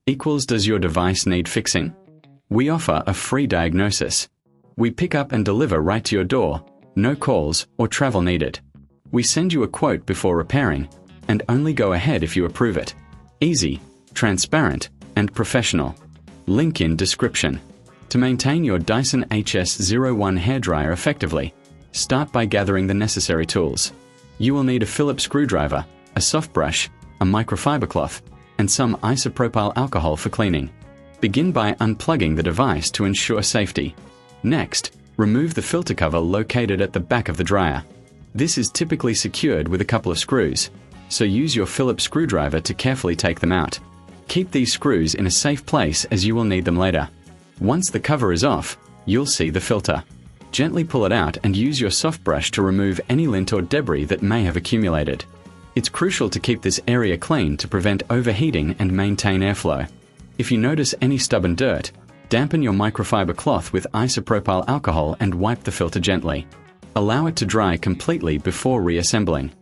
equals does your device need fixing? We offer a free diagnosis. We pick up and deliver right to your door, no calls or travel needed. We send you a quote before repairing, and only go ahead if you approve it. Easy, transparent, and professional. Link in description. To maintain your Dyson HS01 hairdryer effectively, start by gathering the necessary tools. You will need a Phillips screwdriver, a soft brush, a microfiber cloth, and some isopropyl alcohol for cleaning. Begin by unplugging the device to ensure safety. Next, remove the filter cover located at the back of the dryer. This is typically secured with a couple of screws, so use your Phillips screwdriver to carefully take them out. Keep these screws in a safe place as you will need them later. Once the cover is off, you'll see the filter. Gently pull it out and use your soft brush to remove any lint or debris that may have accumulated. It's crucial to keep this area clean to prevent overheating and maintain airflow. If you notice any stubborn dirt, dampen your microfiber cloth with isopropyl alcohol and wipe the filter gently. Allow it to dry completely before reassembling.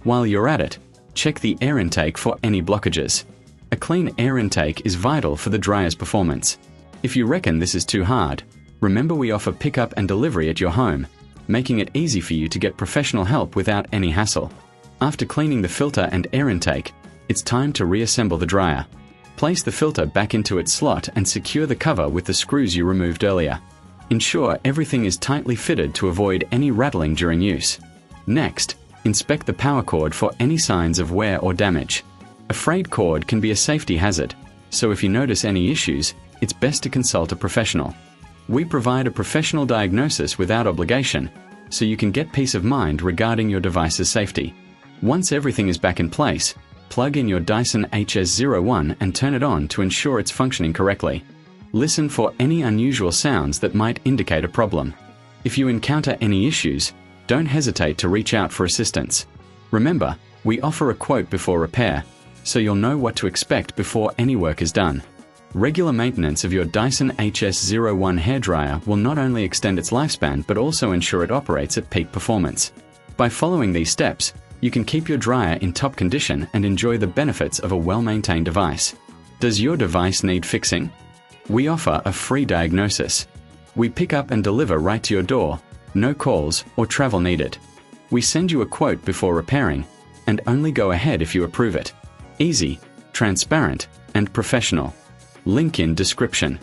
While you're at it, check the air intake for any blockages. A clean air intake is vital for the dryer's performance. If you reckon this is too hard, remember we offer pickup and delivery at your home, making it easy for you to get professional help without any hassle. After cleaning the filter and air intake, it's time to reassemble the dryer. Place the filter back into its slot and secure the cover with the screws you removed earlier. Ensure everything is tightly fitted to avoid any rattling during use. Next, inspect the power cord for any signs of wear or damage. A frayed cord can be a safety hazard, so if you notice any issues, it's best to consult a professional. We provide a professional diagnosis without obligation, so you can get peace of mind regarding your device's safety. Once everything is back in place, plug in your Dyson HS01 and turn it on to ensure it's functioning correctly. Listen for any unusual sounds that might indicate a problem. If you encounter any issues, don't hesitate to reach out for assistance. Remember, we offer a quote before repair, so you'll know what to expect before any work is done. Regular maintenance of your Dyson HS01 hairdryer will not only extend its lifespan but also ensure it operates at peak performance. By following these steps, you can keep your dryer in top condition and enjoy the benefits of a well-maintained device. Does your device need fixing? We offer a free diagnosis. We pick up and deliver right to your door, no calls or travel needed. We send you a quote before repairing, and only go ahead if you approve it. Easy, transparent, and professional. Link in description.